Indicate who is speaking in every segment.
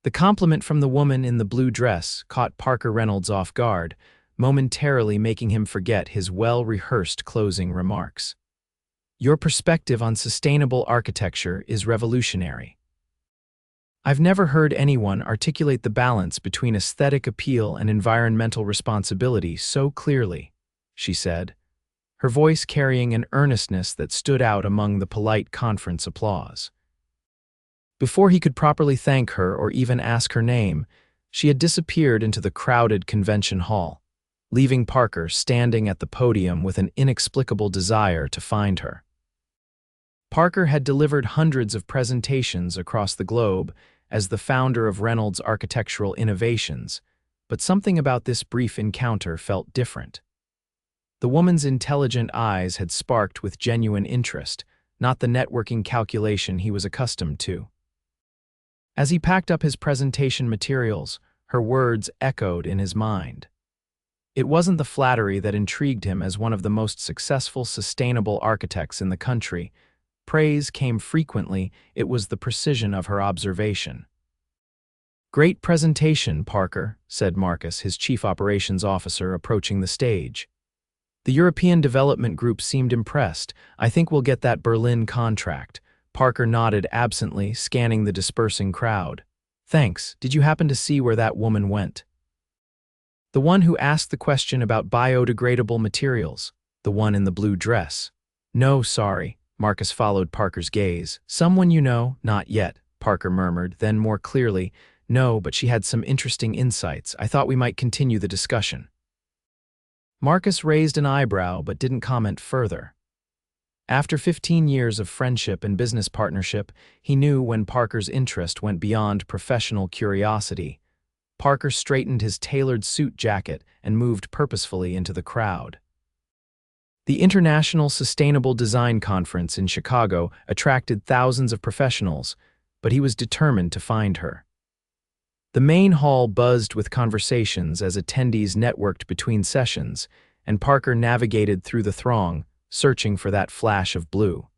Speaker 1: The compliment from the woman in the blue dress caught Parker Reynolds off guard, momentarily making him forget his well-rehearsed closing remarks. Your perspective on sustainable architecture is revolutionary. I've never heard anyone articulate the balance between aesthetic appeal and environmental responsibility so clearly, she said, her voice carrying an earnestness that stood out among the polite conference applause. Before he could properly thank her or even ask her name, she had disappeared into the crowded convention hall, leaving Parker standing at the podium with an inexplicable desire to find her. Parker had delivered hundreds of presentations across the globe as the founder of Reynolds Architectural Innovations, but something about this brief encounter felt different. The woman's intelligent eyes had sparked with genuine interest, not the networking calculation he was accustomed to. As he packed up his presentation materials, her words echoed in his mind. It wasn't the flattery that intrigued him as one of the most successful sustainable architects in the country. Praise came frequently, it was the precision of her observation. Great presentation, Parker, said Marcus, his chief operations officer, approaching the stage. The European Development Group seemed impressed. I think we'll get that Berlin contract. Parker nodded absently, scanning the dispersing crowd. Thanks. Did you happen to see where that woman went? The one who asked the question about biodegradable materials. The one in the blue dress. No, sorry. Marcus followed Parker's gaze. Someone you know? Not yet, Parker murmured, then more clearly, no, but she had some interesting insights. I thought we might continue the discussion. Marcus raised an eyebrow but didn't comment further. After 15 years of friendship and business partnership, he knew when Parker's interest went beyond professional curiosity. Parker straightened his tailored suit jacket and moved purposefully into the crowd. The International Sustainable Design Conference in Chicago attracted thousands of professionals, but he was determined to find her. The main hall buzzed with conversations as attendees networked between sessions, and Parker navigated through the throng, searching for that flash of blue.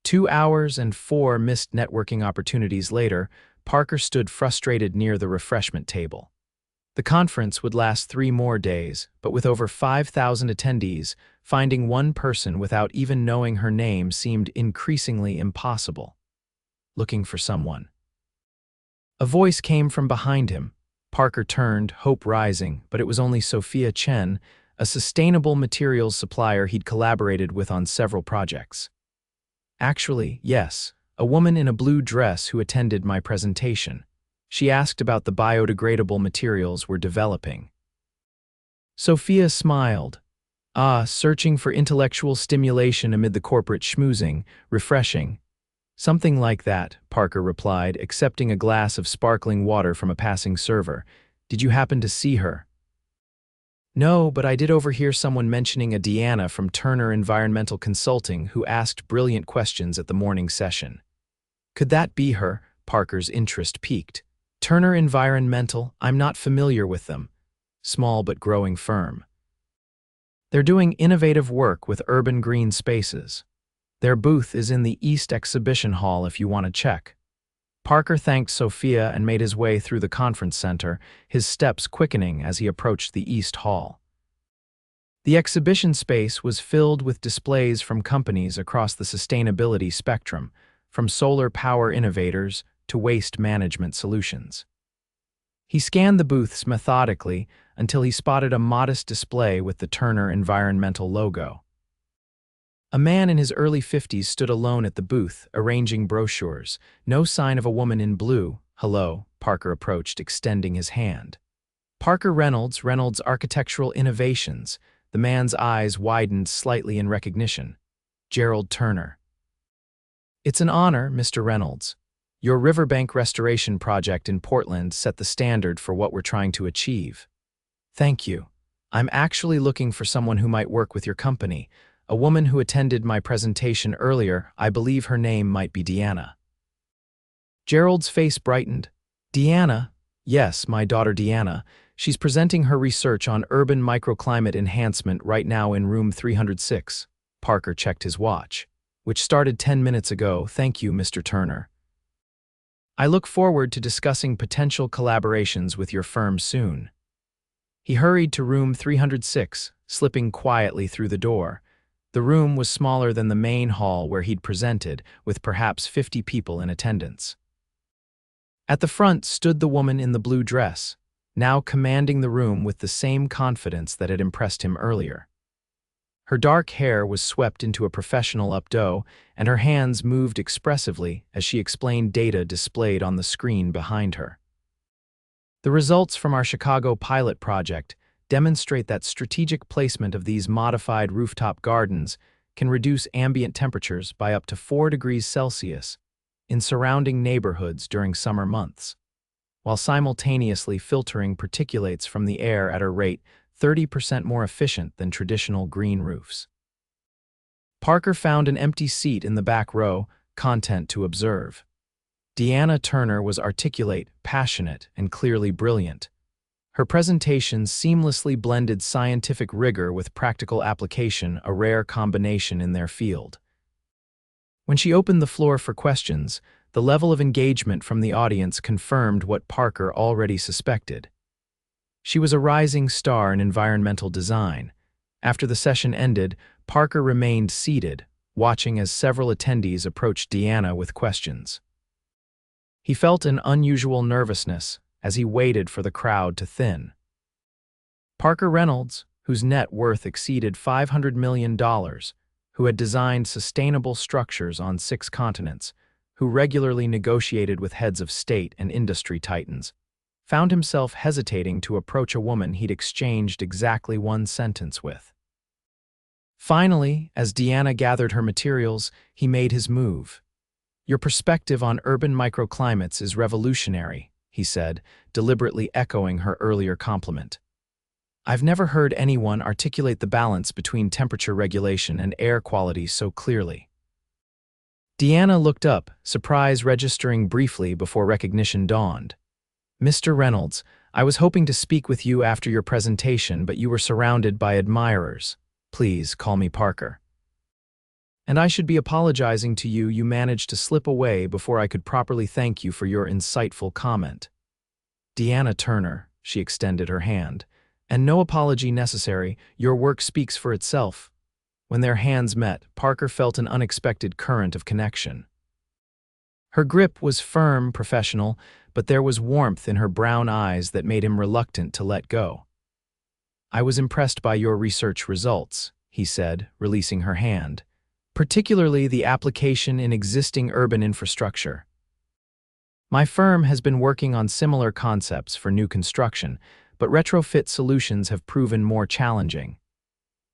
Speaker 1: 2 hours and 4 missed networking opportunities later, Parker stood frustrated near the refreshment table. The conference would last 3 more days, but with over 5,000 attendees, finding one person without even knowing her name seemed increasingly impossible. Looking for someone. A voice came from behind him. Parker turned, hope rising, but it was only Sophia Chen, a sustainable materials supplier he'd collaborated with on several projects. Actually, yes, a woman in a blue dress who attended my presentation. She asked about the biodegradable materials we're developing. Sophia smiled. Searching for intellectual stimulation amid the corporate schmoozing, refreshing. Something like that, Parker replied, accepting a glass of sparkling water from a passing server. Did you happen to see her? No, but I did overhear someone mentioning a Deanna from Turner Environmental Consulting who asked brilliant questions at the morning session. Could that be her? Parker's interest piqued. Turner Environmental, I'm not familiar with them. Small but growing firm. They're doing innovative work with urban green spaces. Their booth is in the East Exhibition Hall if you want to check. Parker thanked Sophia and made his way through the conference center, his steps quickening as he approached the East Hall. The exhibition space was filled with displays from companies across the sustainability spectrum, from solar power innovators to waste management solutions. He scanned the booths methodically until he spotted a modest display with the Turner Environmental logo. A man in his early 50s stood alone at the booth, arranging brochures. No sign of a woman in blue. Hello, Parker approached, extending his hand. Parker Reynolds, Reynolds Architectural Innovations. The man's eyes widened slightly in recognition. Gerald Turner. It's an honor, Mr. Reynolds. Your riverbank restoration project in Portland set the standard for what we're trying to achieve. Thank you. I'm actually looking for someone who might work with your company. A woman who attended my presentation earlier, I believe her name might be Deanna. Gerald's face brightened. Deanna? Yes, my daughter Deanna. She's presenting her research on urban microclimate enhancement right now in room 306. Parker checked his watch. Which started 10 minutes ago. Thank you, Mr. Turner. I look forward to discussing potential collaborations with your firm soon. He hurried to room 306, slipping quietly through the door. The room was smaller than the main hall where he'd presented, with perhaps 50 people in attendance. At the front stood the woman in the blue dress, now commanding the room with the same confidence that had impressed him earlier. Her dark hair was swept into a professional updo, and her hands moved expressively as she explained data displayed on the screen behind her. The results from our Chicago pilot project demonstrate that strategic placement of these modified rooftop gardens can reduce ambient temperatures by up to 4 degrees Celsius in surrounding neighborhoods during summer months, while simultaneously filtering particulates from the air at a rate 30% more efficient than traditional green roofs. Parker found an empty seat in the back row, content to observe. Deanna Turner was articulate, passionate, and clearly brilliant. Her presentation seamlessly blended scientific rigor with practical application, a rare combination in their field. When she opened the floor for questions, the level of engagement from the audience confirmed what Parker already suspected. She was a rising star in environmental design. After the session ended, Parker remained seated, watching as several attendees approached Deanna with questions. He felt an unusual nervousness as he waited for the crowd to thin. Parker Reynolds, whose net worth exceeded $500 million, who had designed sustainable structures on 6 continents, who regularly negotiated with heads of state and industry titans, found himself hesitating to approach a woman he'd exchanged exactly 1 sentence with. Finally, as Deanna gathered her materials, he made his move. "Your perspective on urban microclimates is revolutionary," he said, deliberately echoing her earlier compliment. "I've never heard anyone articulate the balance between temperature regulation and air quality so clearly." Deanna looked up, surprise registering briefly before recognition dawned. "Mr. Reynolds, I was hoping to speak with you after your presentation, but you were surrounded by admirers. Please call me Parker. And I should be apologizing to you. You managed to slip away before I could properly thank you for your insightful comment." "Deanna Turner," she extended her hand. "And no apology necessary, your work speaks for itself." When their hands met, Parker felt an unexpected current of connection. Her grip was firm, professional, but there was warmth in her brown eyes that made him reluctant to let go. "I was impressed by your research results," he said, releasing her hand, "particularly the application in existing urban infrastructure. My firm has been working on similar concepts for new construction, but retrofit solutions have proven more challenging."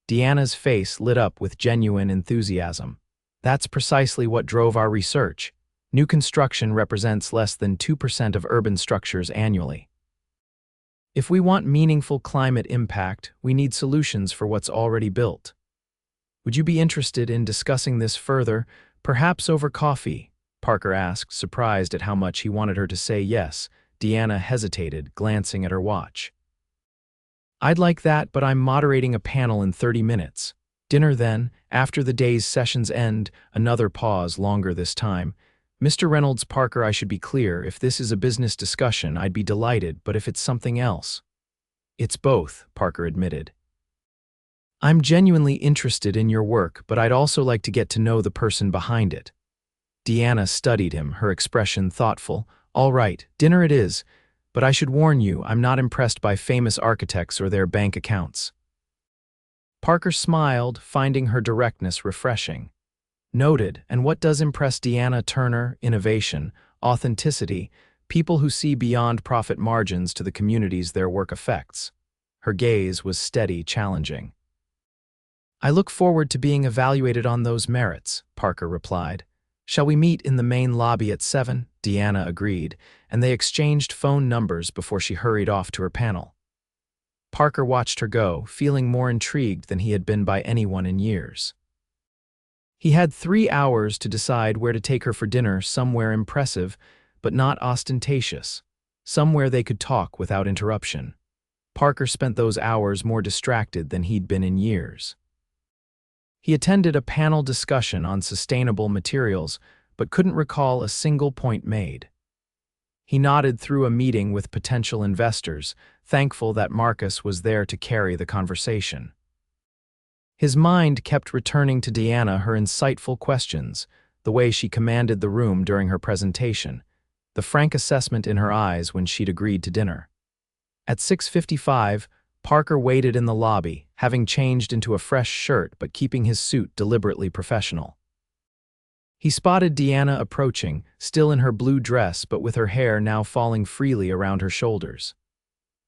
Speaker 1: Deanna's face lit up with genuine enthusiasm. "That's precisely what drove our research. New construction represents less than 2% of urban structures annually. If we want meaningful climate impact, we need solutions for what's already built. Would you be interested in discussing this further, perhaps over coffee?" Parker asked, surprised at how much he wanted her to say yes. Deanna hesitated, glancing at her watch. "I'd like that, but I'm moderating a panel in 30 minutes. Dinner then, after the day's sessions end." Another pause, longer this time. "Mr. Reynolds, Parker, I should be clear. If this is a business discussion, I'd be delighted, but if it's something else." "It's both," Parker admitted. "I'm genuinely interested in your work, but I'd also like to get to know the person behind it." Deanna studied him, her expression thoughtful. "All right, dinner it is, but I should warn you, I'm not impressed by famous architects or their bank accounts." Parker smiled, finding her directness refreshing. "Noted, and what does impress Deanna Turner? Innovation, authenticity, people who see beyond profit margins to the communities their work affects." Her gaze was steady, challenging. "I look forward to being evaluated on those merits," Parker replied. "Shall we meet in the main lobby at 7? Deanna agreed, and they exchanged phone numbers before she hurried off to her panel. Parker watched her go, feeling more intrigued than he had been by anyone in years. He had 3 hours to decide where to take her for dinner, somewhere impressive, but not ostentatious, somewhere they could talk without interruption. Parker spent those hours more distracted than he'd been in years. He attended a panel discussion on sustainable materials, but couldn't recall a single point made. He nodded through a meeting with potential investors, thankful that Marcus was there to carry the conversation. His mind kept returning to Deanna her insightful questions, the way she commanded the room during her presentation, the frank assessment in her eyes when she'd agreed to dinner. At 6:55, Parker waited in the lobby, having changed into a fresh shirt but keeping his suit deliberately professional. He spotted Deanna approaching, still in her blue dress but with her hair now falling freely around her shoulders.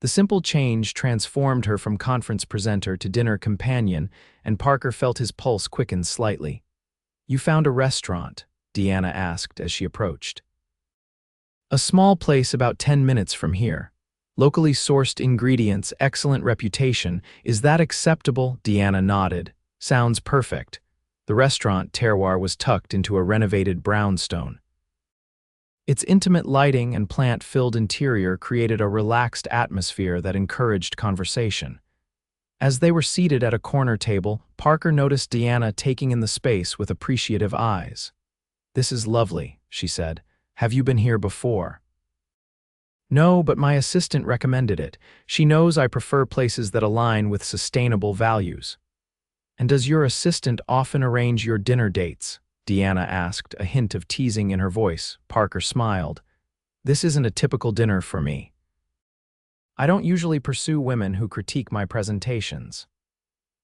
Speaker 1: The simple change transformed her from conference presenter to dinner companion, and Parker felt his pulse quicken slightly. "You found a restaurant?" Deanna asked as she approached. "A small place about 10 minutes from here. Locally sourced ingredients, excellent reputation. Is that acceptable?" Deanna nodded. "Sounds perfect." The restaurant terroir was tucked into a renovated brownstone. Its intimate lighting and plant-filled interior created a relaxed atmosphere that encouraged conversation. As they were seated at a corner table, Parker noticed Deanna taking in the space with appreciative eyes. "This is lovely," she said. "Have you been here before?" "No, but my assistant recommended it. She knows I prefer places that align with sustainable values." "And does your assistant often arrange your dinner dates?" Deanna asked, a hint of teasing in her voice. Parker smiled. "This isn't a typical dinner for me. I don't usually pursue women who critique my presentations."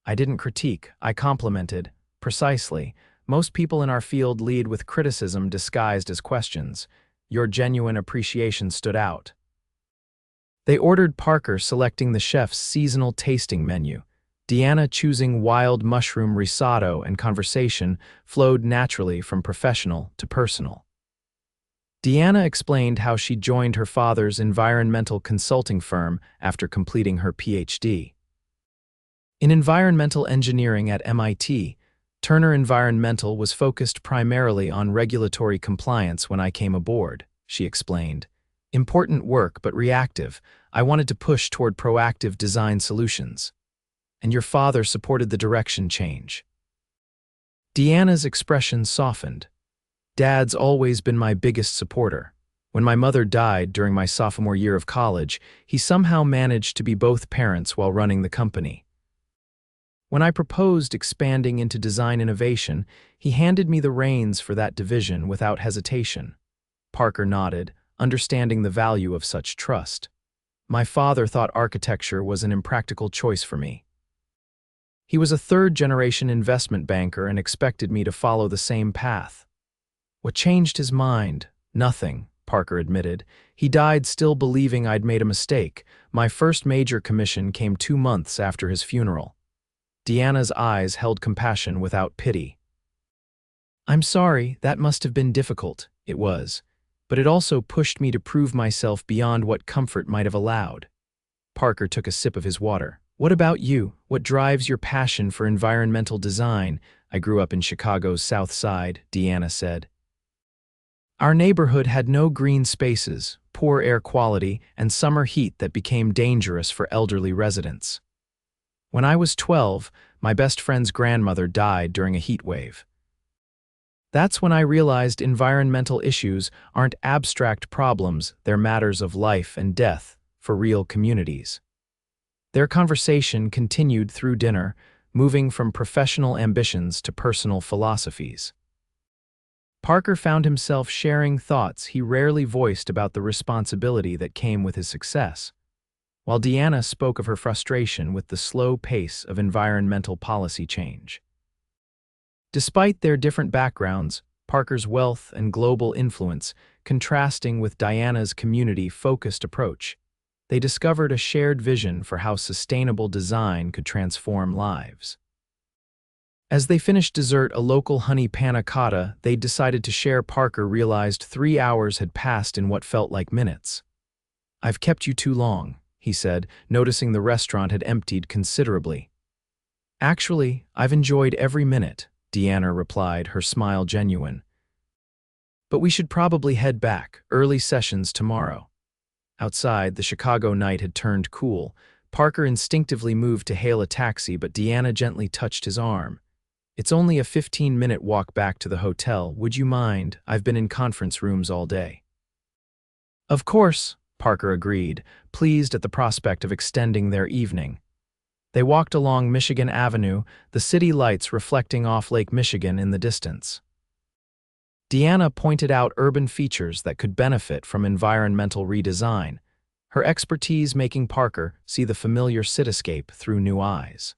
Speaker 1: "I didn't critique, I complimented." "Precisely. Most people in our field lead with criticism disguised as questions. Your genuine appreciation stood out." They ordered, Parker selecting the chef's seasonal tasting menu. Deanna choosing wild mushroom risotto, and conversation flowed naturally from professional to personal. Deanna explained how she joined her father's environmental consulting firm after completing her PhD. In environmental engineering at MIT, Turner Environmental was focused primarily on regulatory compliance when I came aboard, she explained. "Important work, but reactive. I wanted to push toward proactive design solutions." "And your father supported the direction change." Deanna's expression softened. "Dad's always been my biggest supporter. When my mother died during my sophomore year of college, he somehow managed to be both parents while running the company. When I proposed expanding into design innovation, he handed me the reins for that division without hesitation." Parker nodded, understanding the value of such trust. "My father thought architecture was an impractical choice for me. He was a third-generation investment banker and expected me to follow the same path." "What changed his mind?" "Nothing," Parker admitted. "He died still believing I'd made a mistake. My first major commission came 2 months after his funeral." Deanna's eyes held compassion without pity. "I'm sorry, that must have been difficult." "It was. But it also pushed me to prove myself beyond what comfort might have allowed." Parker took a sip of his water. "What about you? What drives your passion for environmental design?" "I grew up in Chicago's South Side," Deanna said. "Our neighborhood had no green spaces, poor air quality, and summer heat that became dangerous for elderly residents. When I was 12, my best friend's grandmother died during a heat wave. That's when I realized environmental issues aren't abstract problems, they're matters of life and death for real communities." Their conversation continued through dinner, moving from professional ambitions to personal philosophies. Parker found himself sharing thoughts he rarely voiced about the responsibility that came with his success, while Deanna spoke of her frustration with the slow pace of environmental policy change. Despite their different backgrounds, Parker's wealth and global influence contrasting with Diana's community-focused approach, they discovered a shared vision for how sustainable design could transform lives. As they finished dessert, a local honey panna cotta they decided to share, Parker realized 3 hours had passed in what felt like minutes. "I've kept you too long," he said, noticing the restaurant had emptied considerably. "Actually, I've enjoyed every minute," Deanna replied, her smile genuine. "But we should probably head back. Early sessions tomorrow." Outside, the Chicago night had turned cool. Parker instinctively moved to hail a taxi, but Deanna gently touched his arm. "It's only a 15-minute walk back to the hotel. Would you mind? I've been in conference rooms all day." Of course, Parker agreed, pleased at the prospect of extending their evening. They walked along Michigan Avenue, the city lights reflecting off Lake Michigan in the distance. Deanna pointed out urban features that could benefit from environmental redesign, her expertise making Parker see the familiar cityscape through new eyes.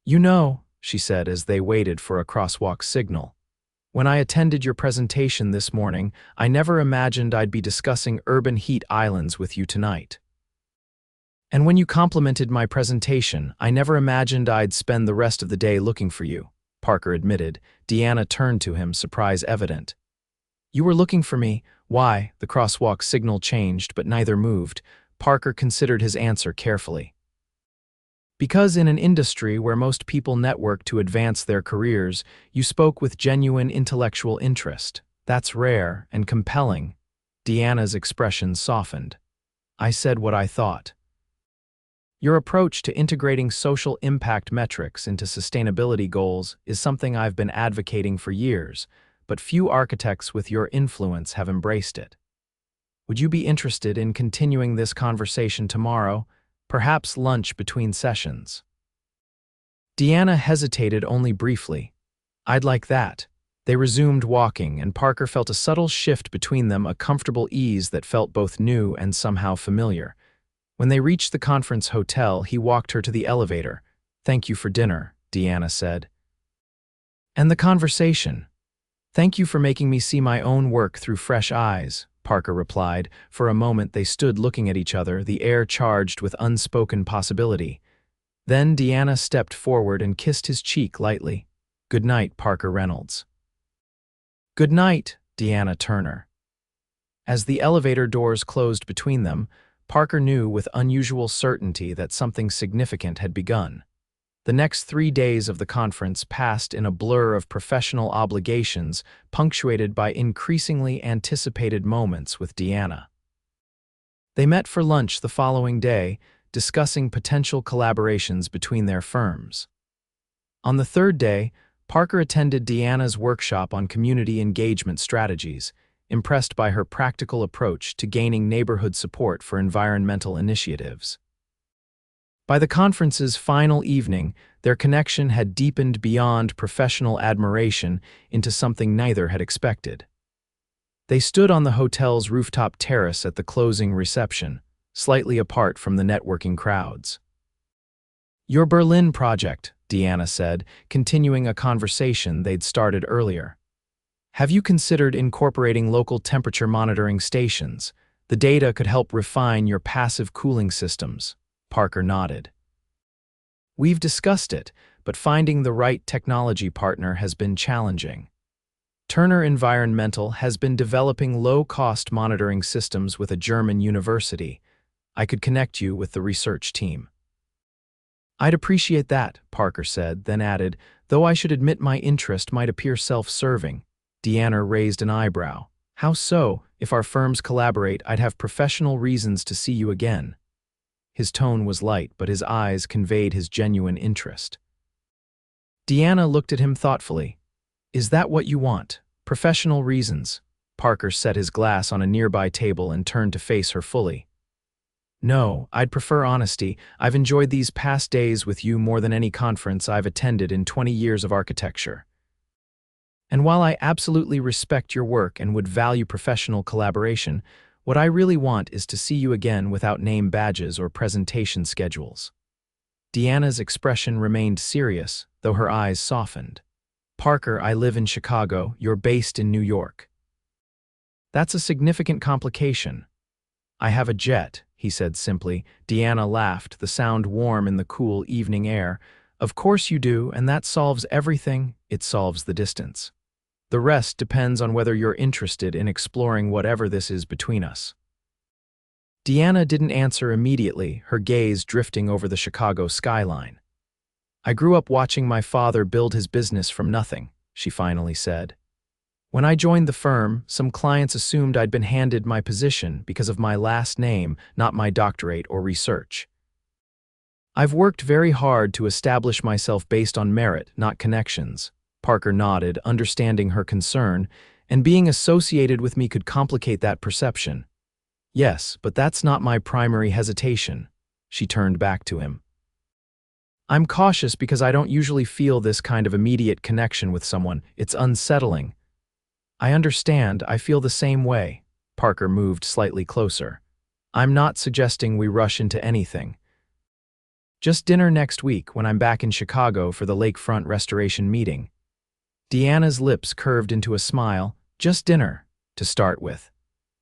Speaker 1: "You know," she said as they waited for a crosswalk signal, "when I attended your presentation this morning, I never imagined I'd be discussing urban heat islands with you tonight. And when you complimented my presentation, I never imagined I'd spend the rest of the day looking for you," Parker admitted. Deanna turned to him, surprise evident. "You were looking for me? Why?" The crosswalk signal changed, but neither moved. Parker considered his answer carefully. "Because in an industry where most people network to advance their careers, you spoke with genuine intellectual interest. That's rare and compelling." Deanna's expression softened. "I said what I thought. Your approach to integrating social impact metrics into sustainability goals is something I've been advocating for years, but few architects with your influence have embraced it. Would you be interested in continuing this conversation tomorrow, perhaps lunch between sessions?" Deanna hesitated only briefly. "I'd like that." They resumed walking, and Parker felt a subtle shift between them, a comfortable ease that felt both new and somehow familiar. When they reached the conference hotel, he walked her to the elevator. "Thank you for dinner," Deanna said. "And the conversation. Thank you for making me see my own work through fresh eyes," Parker replied. For a moment they stood looking at each other, the air charged with unspoken possibility. Then Deanna stepped forward and kissed his cheek lightly. "Good night, Parker Reynolds." "Good night, Deanna Turner." As the elevator doors closed between them, Parker knew with unusual certainty that something significant had begun. The next 3 days of the conference passed in a blur of professional obligations, punctuated by increasingly anticipated moments with Deanna. They met for lunch the following day, discussing potential collaborations between their firms. On the third day, Parker attended Deanna's workshop on community engagement strategies, impressed by her practical approach to gaining neighborhood support for environmental initiatives. By the conference's final evening, their connection had deepened beyond professional admiration into something neither had expected. They stood on the hotel's rooftop terrace at the closing reception, slightly apart from the networking crowds. "Your Berlin project," Deanna said, continuing a conversation they'd started earlier. "Have you considered incorporating local temperature monitoring stations? The data could help refine your passive cooling systems." Parker nodded. "We've discussed it, but finding the right technology partner has been challenging. Turner Environmental has been developing low-cost monitoring systems with a German university. I could connect you with the research team." "I'd appreciate that," Parker said, then added, "though I should admit my interest might appear self-serving." Deanna raised an eyebrow. "How so? If our firms collaborate, I'd have professional reasons to see you again." His tone was light, but his eyes conveyed his genuine interest. Deanna looked at him thoughtfully. "Is that what you want? Professional reasons?" Parker set his glass on a nearby table and turned to face her fully. "No, I'd prefer honesty. I've enjoyed these past days with you more than any conference I've attended in 20 years of architecture. And while I absolutely respect your work and would value professional collaboration, what I really want is to see you again without name badges or presentation schedules." Deanna's expression remained serious, though her eyes softened. "Parker, I live in Chicago. You're based in New York. That's a significant complication." "I have a jet," he said simply. Deanna laughed, the sound warm in the cool evening air. "Of course you do, and that solves everything. It solves the distance. The rest depends on whether you're interested in exploring whatever this is between us." Deanna didn't answer immediately, her gaze drifting over the Chicago skyline. "I grew up watching my father build his business from nothing," she finally said. "When I joined the firm, some clients assumed I'd been handed my position because of my last name, not my doctorate or research. I've worked very hard to establish myself based on merit, not connections." Parker nodded, understanding her concern, "and being associated with me could complicate that perception." Yes, but that's not my primary hesitation. She turned back to him. I'm cautious because I don't usually feel this kind of immediate connection with someone. It's unsettling. I understand, I feel the same way. Parker moved slightly closer. I'm not suggesting we rush into anything. Just dinner next week when I'm back in Chicago for the lakefront restoration meeting. Deanna's lips curved into a smile. Just dinner, to start with.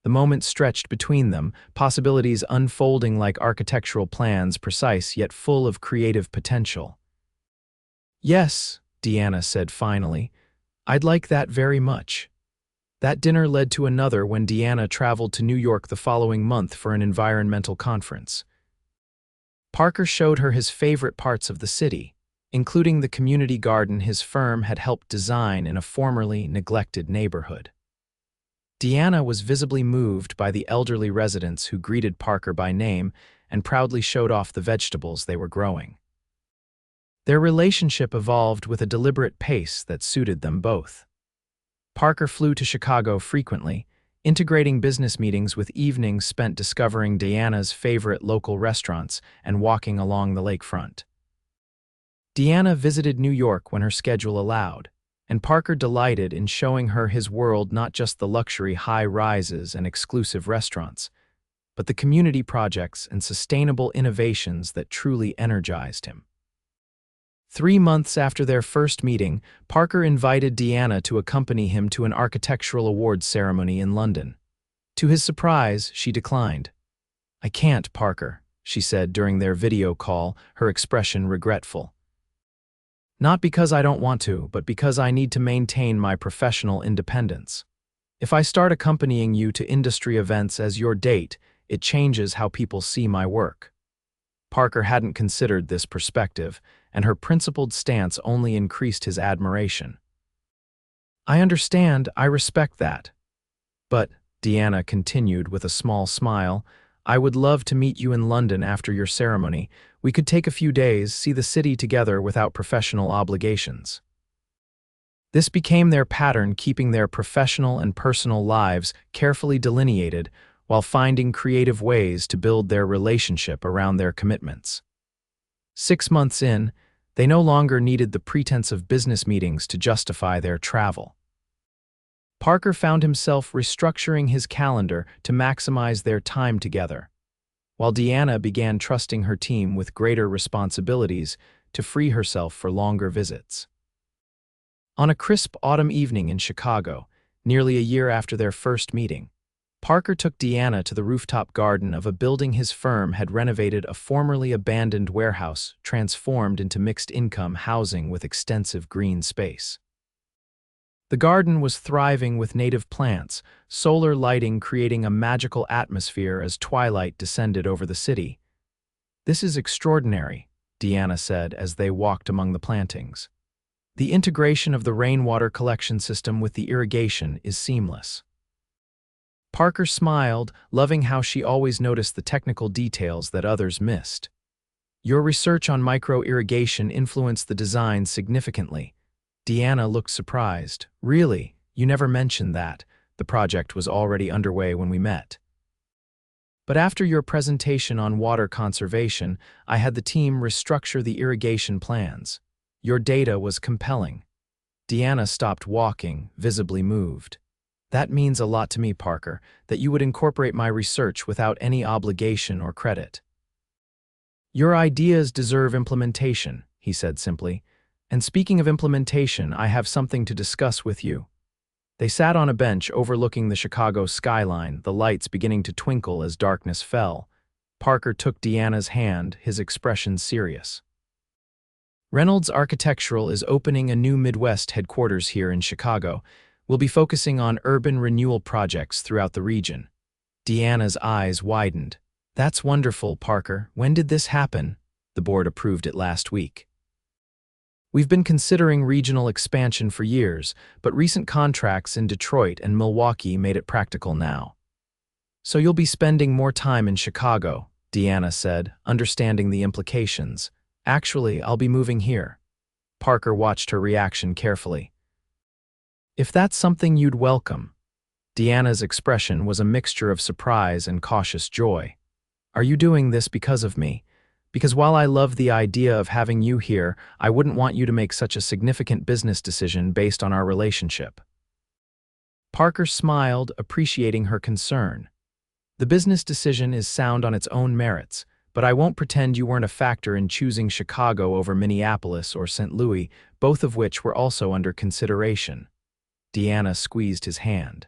Speaker 1: The moment stretched between them, possibilities unfolding like architectural plans, precise yet full of creative potential. Yes, Deanna said finally. I'd like that very much. That dinner led to another when Deanna traveled to New York the following month for an environmental conference. Parker showed her his favorite parts of the city, including the community garden his firm had helped design in a formerly neglected neighborhood. Deanna was visibly moved by the elderly residents who greeted Parker by name and proudly showed off the vegetables they were growing. Their relationship evolved with a deliberate pace that suited them both. Parker flew to Chicago frequently, integrating business meetings with evenings spent discovering Deanna's favorite local restaurants and walking along the lakefront. Deanna visited New York when her schedule allowed, and Parker delighted in showing her his world, not just the luxury high-rises and exclusive restaurants, but the community projects and sustainable innovations that truly energized him. 3 months after their first meeting, Parker invited Deanna to accompany him to an architectural awards ceremony in London. To his surprise, she declined. "I can't, Parker," she said during their video call, her expression regretful. "Not because I don't want to, but because I need to maintain my professional independence. If I start accompanying you to industry events as your date, it changes how people see my work." Parker hadn't considered this perspective, and her principled stance only increased his admiration. "I understand, I respect that. But," Deanna continued with a small smile, "I would love to meet you in London after your ceremony. We could take a few days, see the city together without professional obligations." This became their pattern, keeping their professional and personal lives carefully delineated while finding creative ways to build their relationship around their commitments. 6 months in, they no longer needed the pretense of business meetings to justify their travel. Parker found himself restructuring his calendar to maximize their time together, while Deanna began trusting her team with greater responsibilities to free herself for longer visits. On a crisp autumn evening in Chicago, nearly a year after their first meeting, Parker took Deanna to the rooftop garden of a building his firm had renovated, a formerly abandoned warehouse transformed into mixed-income housing with extensive green space. The garden was thriving with native plants, solar lighting creating a magical atmosphere as twilight descended over the city. "This is extraordinary," Deanna said as they walked among the plantings. "The integration of the rainwater collection system with the irrigation is seamless." Parker smiled, loving how she always noticed the technical details that others missed. "Your research on micro-irrigation influenced the design significantly." Deanna looked surprised. "Really? You never mentioned that. The project was already underway when we met." "But after your presentation on water conservation, I had the team restructure the irrigation plans. Your data was compelling." Deanna stopped walking, visibly moved. "That means a lot to me, Parker, that you would incorporate my research without any obligation or credit." "Your ideas deserve implementation," he said simply. "And speaking of implementation, I have something to discuss with you." They sat on a bench overlooking the Chicago skyline, the lights beginning to twinkle as darkness fell. Parker took Deanna's hand, his expression serious. "Reynolds Architectural is opening a new Midwest headquarters here in Chicago. We'll be focusing on urban renewal projects throughout the region." Deanna's eyes widened. "That's wonderful, Parker. When did this happen?" "The board approved it last week." "We've been considering regional expansion for years, but recent contracts in Detroit and Milwaukee made it practical now." "So you'll be spending more time in Chicago," Deanna said, understanding the implications. "Actually, I'll be moving here." Parker watched her reaction carefully. "If that's something you'd welcome." Deanna's expression was a mixture of surprise and cautious joy. Are you doing this because of me? Because while I love the idea of having you here, I wouldn't want you to make such a significant business decision based on our relationship. Parker smiled, appreciating her concern. The business decision is sound on its own merits, but I won't pretend you weren't a factor in choosing Chicago over Minneapolis or St. Louis, both of which were also under consideration. Deanna squeezed his hand.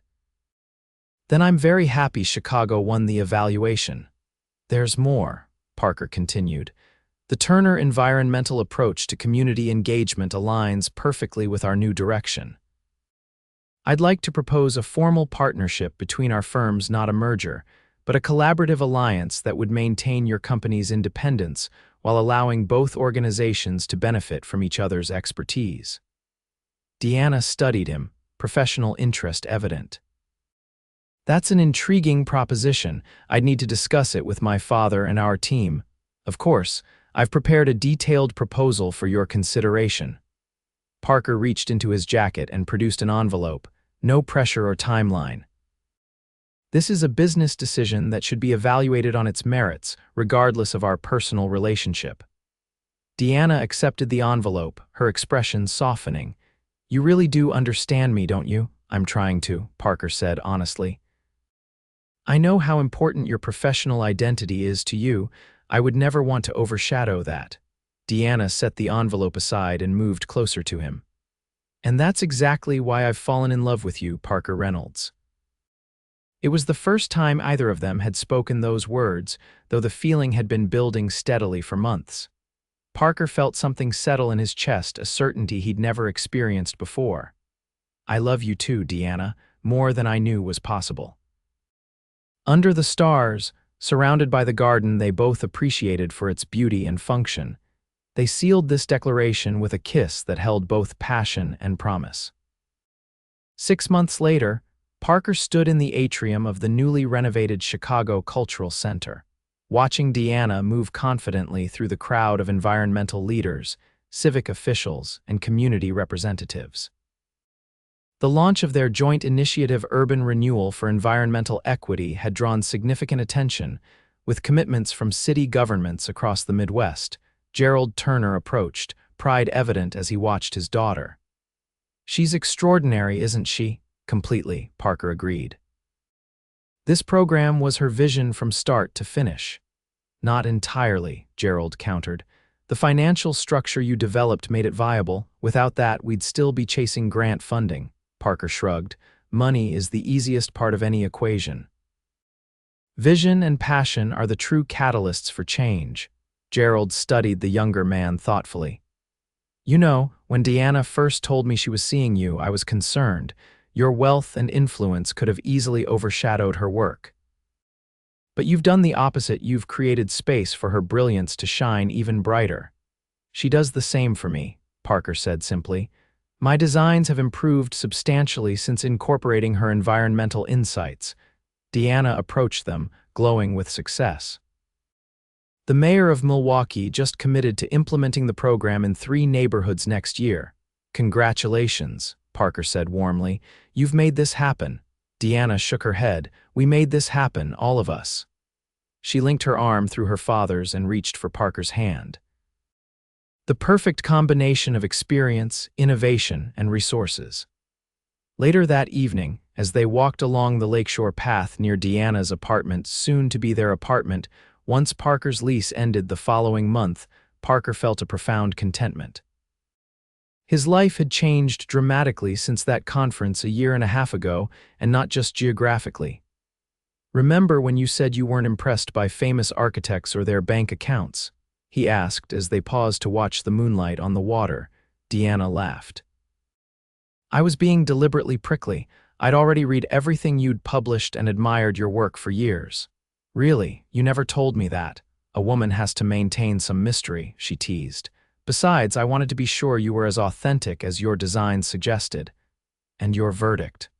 Speaker 1: Then I'm very happy Chicago won the evaluation. There's more, Parker continued. The Turner environmental approach to community engagement aligns perfectly with our new direction. I'd like to propose a formal partnership between our firms, not a merger, but a collaborative alliance that would maintain your company's independence while allowing both organizations to benefit from each other's expertise. Deanna studied him, professional interest evident. That's an intriguing proposition. I'd need to discuss it with my father and our team. Of course, I've prepared a detailed proposal for your consideration. Parker reached into his jacket and produced an envelope. No pressure or timeline. This is a business decision that should be evaluated on its merits, regardless of our personal relationship. Deanna accepted the envelope, her expression softening. You really do understand me, don't you? I'm trying to, Parker said honestly. I know how important your professional identity is to you. I would never want to overshadow that. Deanna set the envelope aside and moved closer to him. And that's exactly why I've fallen in love with you, Parker Reynolds. It was the first time either of them had spoken those words, though the feeling had been building steadily for months. Parker felt something settle in his chest, a certainty he'd never experienced before. I love you too, Deanna, more than I knew was possible. Under the stars, surrounded by the garden they both appreciated for its beauty and function, they sealed this declaration with a kiss that held both passion and promise. 6 months later, Parker stood in the atrium of the newly renovated Chicago Cultural Center, watching Deanna move confidently through the crowd of environmental leaders, civic officials, and community representatives. The launch of their joint initiative Urban Renewal for Environmental Equity had drawn significant attention, with commitments from city governments across the Midwest. Gerald Turner approached, pride evident as he watched his daughter. She's extraordinary, isn't she? Completely, Parker agreed. This program was her vision from start to finish. Not entirely, Gerald countered. The financial structure you developed made it viable. Without that, we'd still be chasing grant funding. Parker shrugged. Money is the easiest part of any equation. Vision and passion are the true catalysts for change. Gerald studied the younger man thoughtfully. You know, when Deanna first told me she was seeing you, I was concerned. Your wealth and influence could have easily overshadowed her work. But you've done the opposite. You've created space for her brilliance to shine even brighter. She does the same for me, Parker said simply. My designs have improved substantially since incorporating her environmental insights. Deanna approached them, glowing with success. The mayor of Milwaukee just committed to implementing the program in 3 neighborhoods next year. Congratulations, Parker said warmly. You've made this happen. Deanna shook her head. We made this happen, all of us. She linked her arm through her father's and reached for Parker's hand. The perfect combination of experience, innovation, and resources. Later that evening, as they walked along the lakeshore path near Deanna's apartment, soon to be their apartment, once Parker's lease ended the following month, Parker felt a profound contentment. His life had changed dramatically since that conference a year and a half ago, and not just geographically. Remember when you said you weren't impressed by famous architects or their bank accounts? He asked as they paused to watch the moonlight on the water. Deanna laughed. I was being deliberately prickly. I'd already read everything you'd published and admired your work for years. Really, you never told me that. A woman has to maintain some mystery, she teased. Besides, I wanted to be sure you were as authentic as your design suggested. And your verdict.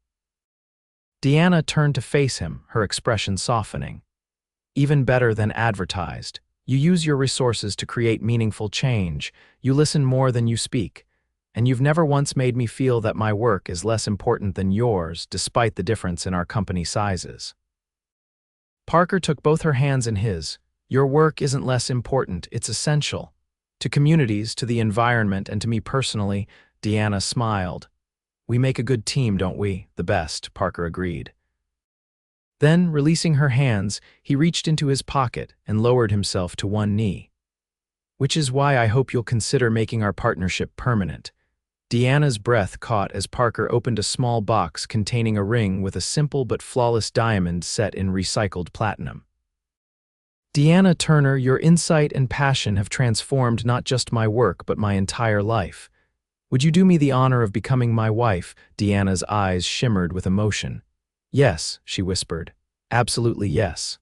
Speaker 1: Deanna turned to face him, her expression softening. Even better than advertised. You use your resources to create meaningful change. You listen more than you speak. and you've never once made me feel that my work is less important than yours, despite the difference in our company sizes." Parker took both her hands in his. "Your work isn't less important, it's essential. To communities, to the environment, and to me personally." Deanna smiled. "We make a good team, don't we?" "The best," Parker agreed. Then, releasing her hands, he reached into his pocket and lowered himself to one knee. "Which is why I hope you'll consider making our partnership permanent." Deanna's breath caught as Parker opened a small box containing a ring with a simple but flawless diamond set in recycled platinum. "Deanna Turner, your insight and passion have transformed not just my work but my entire life. Would you do me the honor of becoming my wife?" Deanna's eyes shimmered with emotion. "Yes," she whispered. "Absolutely yes."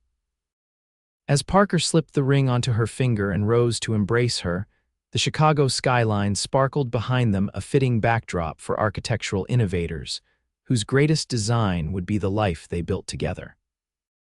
Speaker 1: As Parker slipped the ring onto her finger and rose to embrace her, the Chicago skyline sparkled behind them, a fitting backdrop for architectural innovators, whose greatest design would be the life they built together.